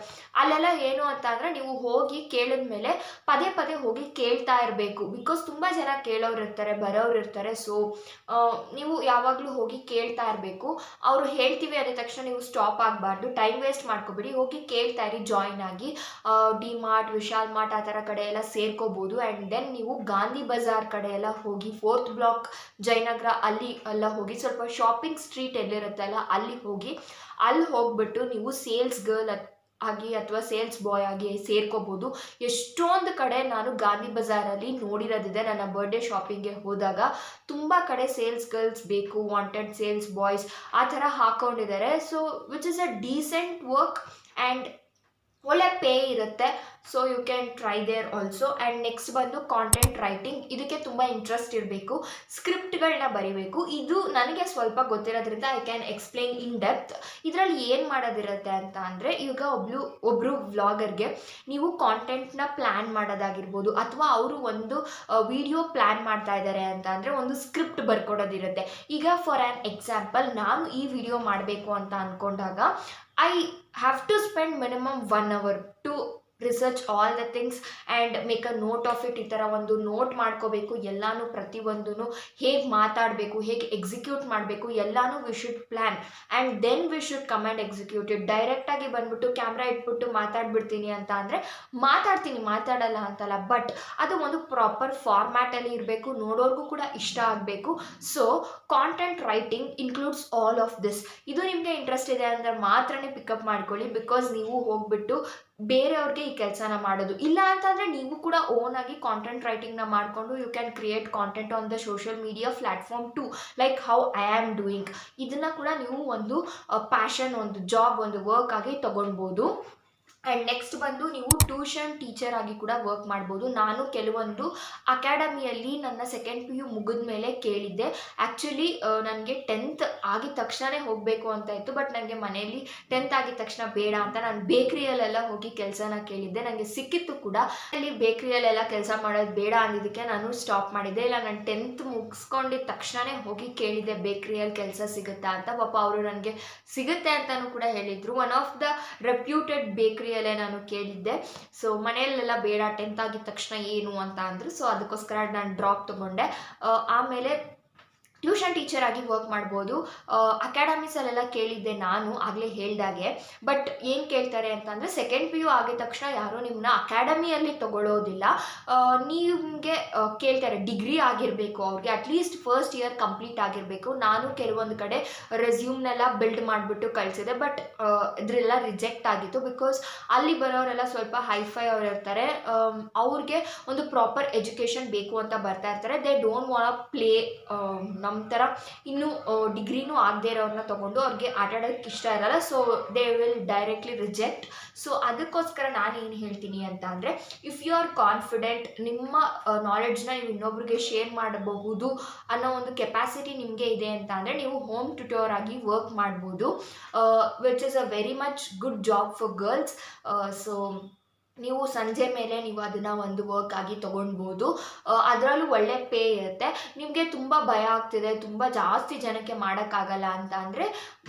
ಅಲ್ಲೆಲ್ಲ ಏನು ಅಂತ ಅಂದರೆ ನೀವು ಹೋಗಿ ಕೇಳಿದ ಮೇಲೆ ಪದೇ ಪದೇ ಹೋಗಿ ಕೇಳ್ತಾ ಇರಬೇಕು. ಬಿಕಾಸ್ ತುಂಬ ಜನ ಕೇಳೋರು ಇರ್ತಾರೆ, ಬರೋರು ಇರ್ತಾರೆ. ಸೊ ನೀವು ಯಾವಾಗಲೂ ಹೋಗಿ ಕೇಳ್ತಾ ಇರಬೇಕು. ಅವರು ಹೇಳ್ತೀವಿ ಅಂದ ತಕ್ಷಣ ನೀವು ಸ್ಟಾಪ್ ಆಗಬಾರ್ದು, ಟೈಮ್ ವೇಸ್ಟ್ ಮಾಡ್ಕೋಬೇಡಿ, ಹೋಗಿ ಕೇಳ್ತಾ ಇರಿ, ಜಾಯಿನ್ ಆಗಿ. ಡಿ ಮಾರ್ಟ್, ವಿಶಾಲ್ ಮಾರ್ಟ್ ಆ ಥರ ಕಡೆ ಎಲ್ಲ ಸೇರ್ಕೋಬೋದು. ಆ್ಯಂಡ್ ದೆನ್ ನೀವು ಗಾಂಧಿ ಬಜಾರ್ ಕಡೆ ಎಲ್ಲ ಹೋಗಿ, 4th ಬ್ಲಾಕ್ ಜಯನಗರ ಅಲ್ಲಿ ಎಲ್ಲ ಹೋಗಿ, ಸ್ವಲ್ಪ ಶಾಪಿಂಗ್ ಸ್ಟ್ರೀಟ್ ಎಲ್ಲಿರುತ್ತಲ್ಲ ಅಲ್ಲಿ ಹೋಗಿ, ಅಲ್ಲಿ ಹೋಗ್ಬಿಟ್ಟು ನೀವು ಸೇಲ್ಸ್ ಗರ್ಲ್ ಆಗಿ ಅಥವಾ ಸೇಲ್ಸ್ ಬಾಯ್ ಆಗಿ ಸೇರ್ಕೋಬೋದು. ಎಷ್ಟೊಂದು ಕಡೆ ನಾನು ಗಾಂಧಿ ಬಜಾರಲ್ಲಿ ನೋಡಿರೋದಿದೆ. ನನ್ನ ಬರ್ಡೇ ಶಾಪಿಂಗ್ಗೆ ಹೋದಾಗ ತುಂಬ ಕಡೆ ಸೇಲ್ಸ್ ಗರ್ಲ್ಸ್ ಬೇಕು, ವಾಂಟೆಡ್ ಸೇಲ್ಸ್ ಬಾಯ್ಸ್ ಆ ಥರ ಹಾಕ್ಕೊಂಡಿದ್ದಾರೆ. So which is a decent work and ಒಳ್ಳೆ ಪೇ ಇರುತ್ತೆ. So you can try there also. And next ಬಂದು ಕಾಂಟೆಂಟ್ ರೈಟಿಂಗ್. ಇದಕ್ಕೆ ತುಂಬ ಇಂಟ್ರೆಸ್ಟ್ ಇರಬೇಕು, ಸ್ಕ್ರಿಪ್ಟ್ಗಳನ್ನ ಬರಿಬೇಕು. ಇದು ನನಗೆ ಸ್ವಲ್ಪ ಗೊತ್ತಿರೋದ್ರಿಂದ I can explain in depth. ಇದರಲ್ಲಿ ಏನು ಮಾಡೋದಿರುತ್ತೆ ಅಂತ ಅಂದರೆ, ಈಗ ಒಬ್ಬರು ವ್ಲಾಗರ್ಗೆ ನೀವು ಕಾಂಟೆಂಟ್ನ ಪ್ಲ್ಯಾನ್ ಮಾಡೋದಾಗಿರ್ಬೋದು, ಅಥವಾ ಅವರು ಒಂದು ವಿಡಿಯೋ ಪ್ಲ್ಯಾನ್ ಮಾಡ್ತಾ ಇದ್ದಾರೆ ಅಂತ ಅಂದರೆ ಒಂದು ಸ್ಕ್ರಿಪ್ಟ್ ಬರ್ಕೊಡೋದಿರುತ್ತೆ. ಈಗ ಫಾರ್ ಆ್ಯನ್ ಎಕ್ಸಾಂಪಲ್, ನಾನು ಈ ವಿಡಿಯೋ ಮಾಡಬೇಕು ಅಂತ ಅಂದ್ಕೊಂಡಾಗ I have to spend minimum 1 hour to research all the things and make a note of it. ಈ ಥರ ಒಂದು ನೋಟ್ ಮಾಡ್ಕೋಬೇಕು, ಎಲ್ಲನೂ ಪ್ರತಿಯೊಂದೂ ಹೇಗೆ ಮಾತಾಡಬೇಕು, ಹೇಗೆ ಎಕ್ಸಿಕ್ಯೂಟ್ ಮಾಡಬೇಕು, ಎಲ್ಲನೂ we should plan and then we should come and execute it. ಡೈರೆಕ್ಟಾಗಿ ಬಂದುಬಿಟ್ಟು ಕ್ಯಾಮ್ರಾ ಇಟ್ಬಿಟ್ಟು ಮಾತಾಡ್ಬಿಡ್ತೀನಿ ಅಂತ ಅಂದರೆ ಮಾತಾಡ್ತೀನಿ, ಮಾತಾಡಲ್ಲ ಅಂತಲ್ಲ, ಬಟ್ ಅದು ಒಂದು ಪ್ರಾಪರ್ ಫಾರ್ಮ್ಯಾಟಲ್ಲಿ ಇರಬೇಕು, ನೋಡೋರ್ಗೂ ಕೂಡ ಇಷ್ಟ ಆಗಬೇಕು. So content writing includes all of this. ಇದು ನಿಮಗೆ ಇಂಟ್ರೆಸ್ಟ್ ಇದೆ ಅಂದರೆ ಮಾತ್ರನೇ ಪಿಕಪ್ ಮಾಡ್ಕೊಳ್ಳಿ. ಬಿಕಾಸ್ ನೀವು ಹೋಗ್ಬಿಟ್ಟು ಬೇರೆಯವ್ರಿಗೆ ಈ ಕೆಲಸನ ಮಾಡೋದು ಇಲ್ಲ ಅಂತಂದರೆ ನೀವು ಕೂಡ ಓನ್ ಆಗಿ ಕಾಂಟೆಂಟ್ ರೈಟಿಂಗ್ನ ಮಾಡಿಕೊಂಡು you can create content on the social media platform to, like how I am doing. ಇದನ್ನು ಕೂಡ ನೀವು ಒಂದು ಪ್ಯಾಷನ್, ಒಂದು ಜಾಬ್, ಒಂದು ವರ್ಕ್ ಆಗಿ ತೊಗೊಳ್ಬೋದು. ಆ್ಯಂಡ್ ನೆಕ್ಸ್ಟ್ ಬಂದು ನೀವು ಟ್ಯೂಷನ್ ಟೀಚರ್ ಆಗಿ ಕೂಡ ವರ್ಕ್ ಮಾಡ್ಬೋದು. ನಾನು ಕೆಲವೊಂದು ಅಕಾಡೆಮಿಯಲ್ಲಿ ನನ್ನ ಸೆಕೆಂಡ್ PU ಮುಗಿದ ಮೇಲೆ ಕೇಳಿದ್ದೆ. ಆ್ಯಕ್ಚುಲಿ ನನಗೆ 10th ಆಗಿದ ತಕ್ಷಣವೇ ಹೋಗಬೇಕು ಅಂತ ಇತ್ತು, ಬಟ್ ನನಗೆ ಮನೆಯಲ್ಲಿ 10th ಆಗಿದ ತಕ್ಷಣ ಬೇಡ ಅಂತ ನಾನು ಬೇಕ್ರಿಯಲ್ಲೆಲ್ಲ ಹೋಗಿ ಕೆಲಸನ ಕೇಳಿದ್ದೆ. ನನಗೆ ಸಿಕ್ಕಿತ್ತು ಕೂಡ. ಅಲ್ಲಿ ಬೇಕ್ರಿಯಲ್ಲೆಲ್ಲ ಕೆಲಸ ಮಾಡೋದು ಬೇಡ ಅಂದಿದ್ದಕ್ಕೆ ನಾನು ಸ್ಟಾಪ್ ಮಾಡಿದ್ದೆ. ಇಲ್ಲ, ನಾನು 10th ಮುಗಿಸ್ಕೊಂಡಿದ್ದ ತಕ್ಷಣವೇ ಹೋಗಿ ಕೇಳಿದ್ದೆ ಬೇಕ್ರಿಯಲ್ಲಿ ಕೆಲಸ ಸಿಗುತ್ತಾ ಅಂತ. ಪಾಪ ಅವರು ನನಗೆ ಸಿಗುತ್ತೆ ಅಂತಲೂ ಕೂಡ ಹೇಳಿದರು. ಒನ್ ಆಫ್ ದ ರೆಪ್ಯೂಟೆಡ್ ಬೇಕ್ರಿ ನಾನು ಕೇಳಿದ್ದೆ. ಸೊ ಮನೆಯಲ್ಲೆಲ್ಲ ಬೇಡ, 10th ಆಗಿದ ತಕ್ಷಣ ಏನು ಅಂತ ಅಂದರು. ಸೊ ಅದಕ್ಕೋಸ್ಕರ ನಾನು ಡ್ರಾಪ್ ತೊಗೊಂಡೆ. ಆಮೇಲೆ ಟ್ಯೂಷನ್ ಟೀಚರ್ ಆಗಿ ವರ್ಕ್ ಮಾಡ್ಬೋದು. ಅಕಾಡೆಮೀಸಲ್ಲೆಲ್ಲ ಕೇಳಿದ್ದೆ ನಾನು ಆಗಲೇ ಹೇಳ್ದಾಗೆ. ಬಟ್ ಏನು ಕೇಳ್ತಾರೆ ಅಂತಂದರೆ, ಸೆಕೆಂಡ್ PU ಆಗಿದ ತಕ್ಷಣ ಯಾರೂ ನಿಮ್ಮನ್ನ ಅಕಾಡೆಮಿಯಲ್ಲಿ ತೊಗೊಳ್ಳೋದಿಲ್ಲ. ನಿಮಗೆ ಕೇಳ್ತಾರೆ ಡಿಗ್ರಿ ಆಗಿರಬೇಕು, ಅವ್ರಿಗೆ ಅಟ್ಲೀಸ್ಟ್ ಫಸ್ಟ್ ಇಯರ್ ಕಂಪ್ಲೀಟ್ ಆಗಿರಬೇಕು. ನಾನು ಕೆಲವೊಂದು ಕಡೆ ರೆಸ್ಯೂಮ್ನೆಲ್ಲ ಬಿಲ್ಡ್ ಮಾಡಿಬಿಟ್ಟು ಕಳಿಸಿದೆ, ಬಟ್ ಇದರೆಲ್ಲ ರಿಜೆಕ್ಟ್ ಆಗಿತ್ತು. ಬಿಕಾಸ್ ಅಲ್ಲಿ ಬರೋರೆಲ್ಲ ಸ್ವಲ್ಪ ಹೈಫೈ ಅವ್ರು ಇರ್ತಾರೆ, ಅವ್ರಿಗೆ ಒಂದು ಪ್ರಾಪರ್ ಎಜುಕೇಷನ್ ಬೇಕು ಅಂತ ಬರ್ತಾ ಇರ್ತಾರೆ. ದೇ ಡೋಂಟ್ ವಾಂಟ್ ಪ್ಲೇ ನಮ್ಮ ಥರ ಇನ್ನೂ ಡಿಗ್ರಿನೂ ಆಗದೇ ಇರೋರನ್ನ ತೊಗೊಂಡು ಅವ್ರಿಗೆ ಆಟಾಡೋಕ್ಕೆ ಇಷ್ಟ ಇರಲ್ಲ. So they will directly reject. So ಅದಕ್ಕೋಸ್ಕರ ನಾನು ಏನು ಹೇಳ್ತೀನಿ ಅಂತ ಅಂದರೆ, ಇಫ್ ಯು ಆರ್ ಕಾನ್ಫಿಡೆಂಟ್, ನಿಮ್ಮ ನಾಲೆಡ್ಜ್ನ ನೀವು ಇನ್ನೊಬ್ರಿಗೆ ಶೇರ್ ಮಾಡಬಹುದು ಅನ್ನೋ ಒಂದು ಕೆಪಾಸಿಟಿ ನಿಮಗೆ ಇದೆ ಅಂತ ಅಂದರೆ ನೀವು ಹೋಮ್ ಟ್ಯೂಟರ್ ಆಗಿ ವರ್ಕ್ ಮಾಡ್ಬೋದು, which is a very much good job for girls. So ನೀವು ಸಂಜೆ ಮೇಲೆ ನೀವು ಅದನ್ನು ಒಂದು ವರ್ಕ್ ಆಗಿ ತೊಗೊಳ್ಬೋದು. ಅದರಲ್ಲೂ ಒಳ್ಳೆ ಪೇ ಇರುತ್ತೆ. ನಿಮಗೆ ತುಂಬ ಭಯ ಆಗ್ತಿದೆ, ತುಂಬ ಜಾಸ್ತಿ ಜನಕ್ಕೆ ಮಾಡೋಕ್ಕಾಗಲ್ಲ ಅಂತ ಅಂದರೆ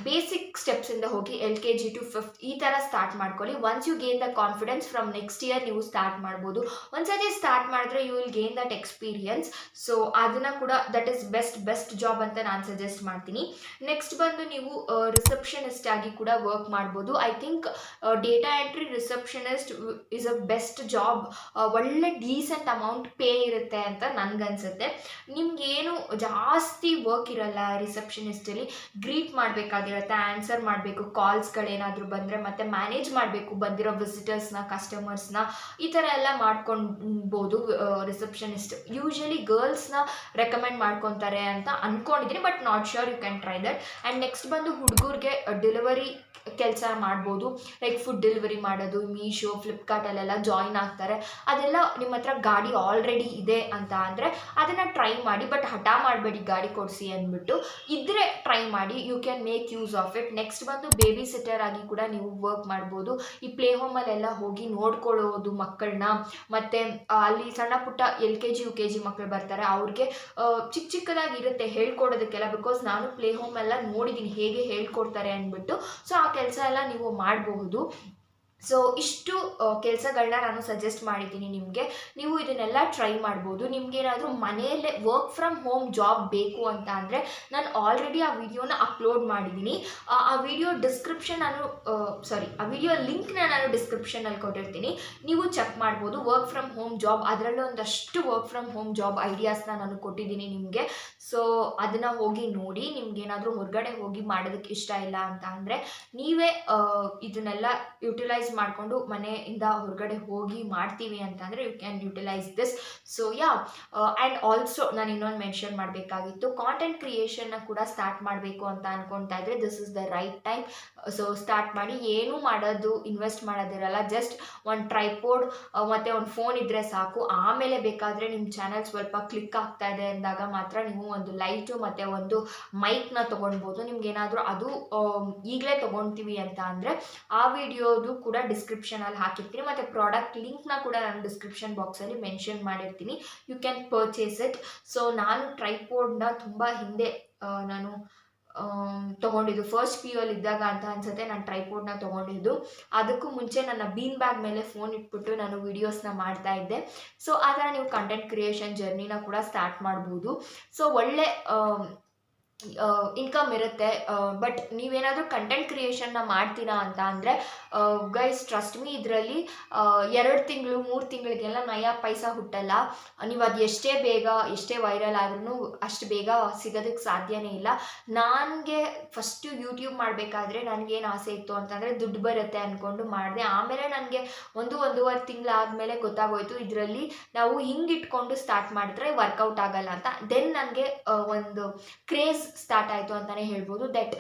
ಬೇಸಿಕ್ ಸ್ಟೆಪ್ಸಿಂದ ಹೋಗಿ LKG to 5th ಈ ಥರ ಸ್ಟಾರ್ಟ್ ಮಾಡ್ಕೊಳ್ಳಿ. Once you gain the confidence, from next year ನೀವು ಸ್ಟಾರ್ಟ್ ಮಾಡ್ಬೋದು. ಒಂದ್ಸತಿ ಸ್ಟಾರ್ಟ್ ಮಾಡಿದ್ರೆ you will gain that experience. So ಅದನ್ನು ಕೂಡ ದಟ್ ಈಸ್ ಬೆಸ್ಟ್ ಜಾಬ್ ಅಂತ ನಾನು ಸಜೆಸ್ಟ್ ಮಾಡ್ತೀನಿ. ನೆಕ್ಸ್ಟ್ ಬಂದು ನೀವು ರಿಸೆಪ್ಷನಿಸ್ಟ್ ಆಗಿ ಕೂಡ ವರ್ಕ್ ಮಾಡ್ಬೋದು. I think data entry receptionist is a best job. ಒಳ್ಳೆ ಡೀಸೆಂಟ್ ಅಮೌಂಟ್ ಪೇ ಇರುತ್ತೆ ಅಂತ ನನಗನ್ಸುತ್ತೆ. ನಿಮಗೇನು ಜಾಸ್ತಿ ವರ್ಕ್ ಇರಲ್ಲ ರಿಸೆಪ್ಷನಿಸ್ಟಲ್ಲಿ. ಗ್ರೀಟ್ ಮಾಡಬೇಕಾಗಿರುತ್ತೆ, ಆನ್ಸರ್ ಮಾಡಬೇಕು, ಕಾಲ್ಸ್ಗಳೇನಾದರೂ ಬಂದರೆ, ಮತ್ತು ಮ್ಯಾನೇಜ್ ಮಾಡಬೇಕು ಬಂದಿರೋ ವಿಸಿಟರ್ಸ್ನ, ಕಸ್ಟಮರ್ಸ್ನ, ಈ ಥರ ಎಲ್ಲ ಮಾಡ್ಕೊಳ್ಬೋದು ರಿಸೆಪ್ಷನಿಸ್ಟ್. ಯೂಶ್ವಲಿ ಗರ್ಲ್ಸ್ನ ರೆಕಮೆಂಡ್ ಮಾಡ್ಕೊತಾರೆ ಅಂತ ಅಂದ್ಕೊಂಡಿದ್ದೀನಿ, but not sure, you can try that. And next ಬಂದು ಹುಡುಗರಿಗೆ ಡೆಲಿವರಿ ಕೆಲಸ ಮಾಡ್ಬೋದು, ಲೈಕ್ ಫುಡ್ ಡೆಲಿವರಿ ಮಾಡೋದು, ಮೀಶೋ, ಫ್ಲಿಪ್ಕಾರ್ಟ್ ಫ್ಲಿಪ್ಕಾರ್ಟಲ್ಲೆಲ್ಲ ಜಾಯಿನ್ ಆಗ್ತಾರೆ. ಅದೆಲ್ಲ ನಿಮ್ಮ ಹತ್ರ ಗಾಡಿ ಆಲ್ರೆಡಿ ಇದೆ ಅಂತ ಅಂದರೆ ಅದನ್ನು ಟ್ರೈ ಮಾಡಿ, ಬಟ್ ಹಠ ಮಾಡಬೇಡಿ ಗಾಡಿ ಕೊಡಿಸಿ ಅಂದ್ಬಿಟ್ಟು. ಇದ್ರೆ ಟ್ರೈ ಮಾಡಿ, you can make use of it. Next ಬಂದು ಬೇಬಿ ಸಿಟ್ಟರ್ ಆಗಿ ಕೂಡ ನೀವು ವರ್ಕ್ ಮಾಡ್ಬೋದು. ಈ ಪ್ಲೇ ಹೋಮಲ್ಲೆಲ್ಲ ಹೋಗಿ ನೋಡ್ಕೊಳ್ಳೋದು ಮಕ್ಕಳನ್ನ, ಮತ್ತು ಅಲ್ಲಿ ಸಣ್ಣ ಪುಟ್ಟ LKG UKG ಮಕ್ಕಳು ಬರ್ತಾರೆ, ಅವ್ರಿಗೆ ಚಿಕ್ಕದಾಗಿ ಇರುತ್ತೆ ಹೇಳ್ಕೊಡೋದಕ್ಕೆಲ್ಲ. ಬಿಕಾಸ್ ನಾನು ಪ್ಲೇ ಹೋಮ್ ಎಲ್ಲ ನೋಡಿದ್ದೀನಿ ಹೇಗೆ ಹೇಳ್ಕೊಡ್ತಾರೆ ಅಂದ್ಬಿಟ್ಟು. ಸೊ ಆ ಕೆಲಸ ಎಲ್ಲ ನೀವು ಮಾಡಬಹುದು. ಸೊ ಇಷ್ಟು ಕೆಲಸಗಳನ್ನ ನಾನು ಸಜೆಸ್ಟ್ ಮಾಡಿದ್ದೀನಿ ನಿಮಗೆ. ನೀವು ಇದನ್ನೆಲ್ಲ ಟ್ರೈ ಮಾಡ್ಬೋದು. ನಿಮ್ಗೇನಾದರೂ ಮನೆಯಲ್ಲೇ ವರ್ಕ್ ಫ್ರಮ್ ಹೋಮ್ ಜಾಬ್ ಬೇಕು ಅಂತ ಅಂದರೆ ನಾನು ಆಲ್ರೆಡಿ ಆ ವಿಡಿಯೋನ ಅಪ್ಲೋಡ್ ಮಾಡಿದ್ದೀನಿ. ಆ ವಿಡಿಯೋ ಡಿಸ್ಕ್ರಿಪ್ಷನ್ ಆ ವಿಡಿಯೋ ಲಿಂಕ್ನ ನಾನು ಡಿಸ್ಕ್ರಿಪ್ಷನಲ್ಲಿ ಕೊಟ್ಟಿರ್ತೀನಿ, ನೀವು ಚೆಕ್ ಮಾಡ್ಬೋದು. ವರ್ಕ್ ಫ್ರಮ್ ಹೋಮ್ ಜಾಬ್, ಅದರಲ್ಲೂ ಒಂದಷ್ಟು ವರ್ಕ್ ಫ್ರಮ್ ಹೋಮ್ ಜಾಬ್ ಐಡಿಯಾಸ್ನ ನಾನು ಕೊಟ್ಟಿದ್ದೀನಿ ನಿಮಗೆ. ಸೊ ಅದನ್ನು ಹೋಗಿ ನೋಡಿ. ನಿಮ್ಗೇನಾದರೂ ಹೊರಗಡೆ ಹೋಗಿ ಮಾಡೋದಕ್ಕೆ ಇಷ್ಟ ಇಲ್ಲ ಅಂತ ಅಂದರೆ ನೀವೇ ಇದನ್ನೆಲ್ಲ ಯುಟಿಲೈಸ್ ಮಾಡಿಕೊಂಡು ಮನೆಯಿಂದ ಹೊರಗಡೆ ಹೋಗಿ ಮಾಡ್ತೀವಿ ಅಂತಂದರೆ you can utilise this. So and also ನಾನು ಇನ್ನೊಂದು ಮೆನ್ಷನ್ ಮಾಡಬೇಕಾಗಿತ್ತು, ಕಾಂಟೆಂಟ್ ಕ್ರಿಯೇಷನ್ನ ಕೂಡ ಸ್ಟಾರ್ಟ್ ಮಾಡಬೇಕು ಅಂತ ಅನ್ಕೊತಾ ಇದ್ರೆ this is the right time. So start ಮಾಡಿ. ಏನೂ ಮಾಡೋದು ಇನ್ವೆಸ್ಟ್ ಮಾಡೋದಿರಲ್ಲ, ಜಸ್ಟ್ ಒಂದು ಟ್ರೈಪೋಡ್ ಮತ್ತು ಒಂದು ಫೋನ್ ಇದ್ದರೆ ಸಾಕು. ಆಮೇಲೆ ಬೇಕಾದರೆ ನಿಮ್ಮ ಚಾನಲ್ ಸ್ವಲ್ಪ ಕ್ಲಿಕ್ ಆಗ್ತಾ ಇದೆ ಅಂದಾಗ ಮಾತ್ರ ನೀವು ಒಂದು ಲೈಟು ಮತ್ತು ಒಂದು ಮೈಕ್ನ ತೊಗೊಳ್ಬೋದು. ನಿಮ್ಗೇನಾದರೂ ಅದು ಈಗಲೇ ತೊಗೊಳ್ತೀವಿ ಅಂತ ಅಂದರೆ ಆ ವಿಡಿಯೋದು ಕೂಡ ಡಿಸ್ಕ್ರಿಪ್ಷನಲ್ಲಿ ಹಾಕಿರ್ತೀನಿ, ಮತ್ತು ಪ್ರಾಡಕ್ಟ್ ಲಿಂಕ್ನ ಕೂಡ ನಾನು ಡಿಸ್ಕ್ರಿಪ್ಷನ್ ಬಾಕ್ಸಲ್ಲಿ ಮೆನ್ಷನ್ ಮಾಡಿರ್ತೀನಿ. You can purchase it. So ನಾನು ಟ್ರೈಪೋಡ್ನ ತುಂಬ ಹಿಂದೆ ನಾನು ತೊಗೊಂಡಿದ್ದು, ಫಸ್ಟ್ PU ಇದ್ದಾಗ ಅಂತ ಅನ್ಸುತ್ತೆ ನಾನು ಟ್ರೈಪೋಡ್ನ ತೊಗೊಂಡಿದ್ದು. ಅದಕ್ಕೂ ಮುಂಚೆ ನನ್ನ ಬೀನ್ ಬ್ಯಾಗ್ ಮೇಲೆ ಫೋನ್ ಇಟ್ಬಿಟ್ಟು ನಾನು ವಿಡಿಯೋಸ್ನ ಮಾಡ್ತಾ ಇದ್ದೆ. ಸೊ ಆ ಥರ ನೀವು ಕಂಟೆಂಟ್ ಕ್ರಿಯೇಷನ್ ಜರ್ನಿನ ಕೂಡ ಸ್ಟಾರ್ಟ್ ಮಾಡ್ಬೋದು. ಸೊ ಒಳ್ಳೆ ಇನ್ಕಮ್ ಇರುತ್ತೆ. ಬಟ್ ನೀವೇನಾದರೂ ಕಂಟೆಂಟ್ ಕ್ರಿಯೇಷನ್ನ ಮಾಡ್ತೀರಾ ಅಂತ ಅಂದರೆ ಗೈಸ್ ಟ್ರಸ್ಟ್ ಮೀ, ಇದರಲ್ಲಿ 2 ತಿಂಗಳು 3 ತಿಂಗಳಿಗೆಲ್ಲ ನಯ ಪೈಸಾ ಹುಟ್ಟಲ್ಲ. ನೀವು ಅದು ಎಷ್ಟೇ ಬೇಗ ಎಷ್ಟೇ ವೈರಲ್ ಆದ್ರೂ ಅಷ್ಟು ಬೇಗ ಸಿಗೋದಕ್ಕೆ ಸಾಧ್ಯನೇ ಇಲ್ಲ. ನನಗೆ ಫಸ್ಟು ಯೂಟ್ಯೂಬ್ ಮಾಡಬೇಕಾದ್ರೆ ನನಗೇನು ಆಸೆ ಇತ್ತು ಅಂತಂದರೆ ದುಡ್ಡು ಬರುತ್ತೆ ಅಂದ್ಕೊಂಡು ಮಾಡಿದೆ. ಆಮೇಲೆ ನನಗೆ 1-1.5 ತಿಂಗಳಾದಮೇಲೆ ಗೊತ್ತಾಗೋಯ್ತು ಇದರಲ್ಲಿ ನಾವು ಹಿಂಗಿಟ್ಕೊಂಡು ಸ್ಟಾರ್ಟ್ ಮಾಡಿದ್ರೆ ವರ್ಕೌಟ್ ಆಗಲ್ಲ ಅಂತ. ದೆನ್ ನನಗೆ ಒಂದು ಕ್ರೇಜ್ ಸ್ಟಾರ್ಟ್ ಆಯಿತು ಅಂತಲೇ ಹೇಳ್ಬೋದು. ದಟ್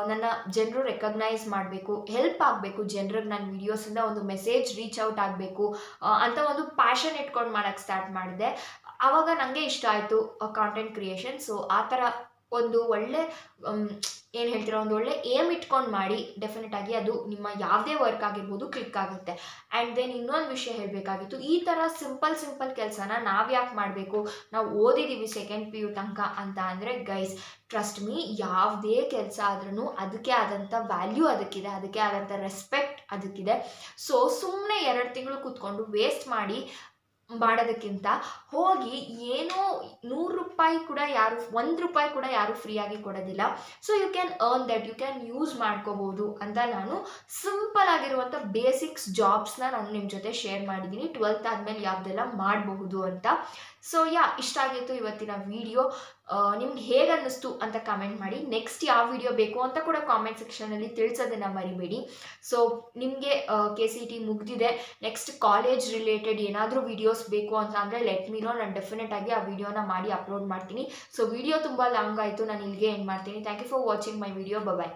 ನನ್ನ ಜನರು ರೆಕಗ್ನೈಸ್ ಮಾಡಬೇಕು, ಹೆಲ್ಪ್ ಆಗಬೇಕು ಜನರಿಗೆ, ನನ್ನ ವಿಡಿಯೋಸಿಂದ ಒಂದು ಮೆಸೇಜ್ ರೀಚ್ ಔಟ್ ಆಗಬೇಕು ಅಂತ ಒಂದು ಪ್ಯಾಷನ್ ಇಟ್ಕೊಂಡು ಮಾಡೋಕ್ಕೆ ಸ್ಟಾರ್ಟ್ ಮಾಡಿದೆ. ಆವಾಗ ನನಗೆ ಇಷ್ಟ ಆಯಿತು ಕಾಂಟೆಂಟ್ ಕ್ರಿಯೇಷನ್. ಸೊ ಆ ಥರ ಒಂದು ಒಳ್ಳೆ ಏನು ಹೇಳ್ತೀರಾ, ಒಂದು ಒಳ್ಳೆ ಏಮ್ ಇಟ್ಕೊಂಡು ಮಾಡಿ, ಡೆಫಿನೆಟಾಗಿ ಅದು ನಿಮ್ಮ ಯಾವುದೇ ವರ್ಕ್ ಆಗಿರ್ಬೋದು ಕ್ಲಿಕ್ ಆಗುತ್ತೆ. ಆ್ಯಂಡ್ ದೆನ್ ಇನ್ನೊಂದು ವಿಷಯ ಹೇಳಬೇಕಾಗಿತ್ತು, ಈ ಥರ ಸಿಂಪಲ್ ಕೆಲಸನ ನಾವು ಯಾಕೆ ಮಾಡಬೇಕು, ನಾವು ಓದಿದ್ದೀವಿ 2nd PU ತನಕ ಅಂತ ಅಂದರೆ ಗೈಸ್ ಟ್ರಸ್ಟ್ ಮೀ, ಯಾವುದೇ ಕೆಲಸ ಆದ್ರೂ ಅದಕ್ಕೆ ಆದಂಥ ವ್ಯಾಲ್ಯೂ ಅದಕ್ಕಿದೆ, ಅದಕ್ಕೆ ಆದಂಥ ರೆಸ್ಪೆಕ್ಟ್ ಅದಕ್ಕಿದೆ. ಸೊ ಸುಮ್ಮನೆ 2 ತಿಂಗಳು ಕೂತ್ಕೊಂಡು ವೇಸ್ಟ್ ಮಾಡೋದಕ್ಕಿಂತ ಹೋಗಿ ಏನೋ 100 ರೂಪಾಯಿ ಕೂಡ ಯಾರು 1 ರೂಪಾಯಿ ಕೂಡ ಯಾರು ಫ್ರೀಯಾಗಿ ಕೊಡೋದಿಲ್ಲ. So you can earn that, you can use ಮಾಡ್ಕೋಬೋದು ಅಂತ ನಾನು ಸಿಂಪಲ್ ಆಗಿರುವಂಥ ಬೇಸಿಕ್ಸ್ ಜಾಬ್ಸ್ನ ನಾನು ನಿಮ್ಮ ಜೊತೆ ಶೇರ್ ಮಾಡಿದ್ದೀನಿ. 12th ಆದಮೇಲೆ ಯಾವುದೆಲ್ಲ ಮಾಡಬಹುದು ಅಂತ. ಸೊ ಇಷ್ಟ ಆಗಿತ್ತು ಇವತ್ತಿನ ವಿಡಿಯೋ. ನಿಮ್ಗೆ ಹೇಗೆ ಅನ್ನಿಸ್ತು ಅಂತ ಕಮೆಂಟ್ ಮಾಡಿ. ನೆಕ್ಸ್ಟ್ ಯಾವ ವಿಡಿಯೋ ಬೇಕು ಅಂತ ಕೂಡ ಕಾಮೆಂಟ್ ಸೆಕ್ಷನಲ್ಲಿ ತಿಳಿಸೋದನ್ನು ಮರಿಬೇಡಿ. ಸೊ ನಿಮಗೆ KCET ಮುಗಿದಿದೆ, ನೆಕ್ಸ್ಟ್ ಕಾಲೇಜ್ ರಿಲೇಟೆಡ್ ಏನಾದರೂ ವಿಡಿಯೋಸ್ ಬೇಕು ಅಂತ ಅಂದರೆ ಲೆಟ್ ಮೀ ನೋ, ನಾನು ಡೆಫಿನೆಟಾಗಿ ಆ ವಿಡಿಯೋನ ಮಾಡಿ ಅಪ್ಲೋಡ್ ಮಾಡ್ತೀನಿ. ಸೊ ವಿಡಿಯೋ ತುಂಬ ಲಾಂಗ್ ಆಯಿತು, ನಾನು ಇಲ್ಲಿಗೆ ಎಂಡ್ ಮಾಡ್ತೀನಿ. Thank you for watching my video. Bye.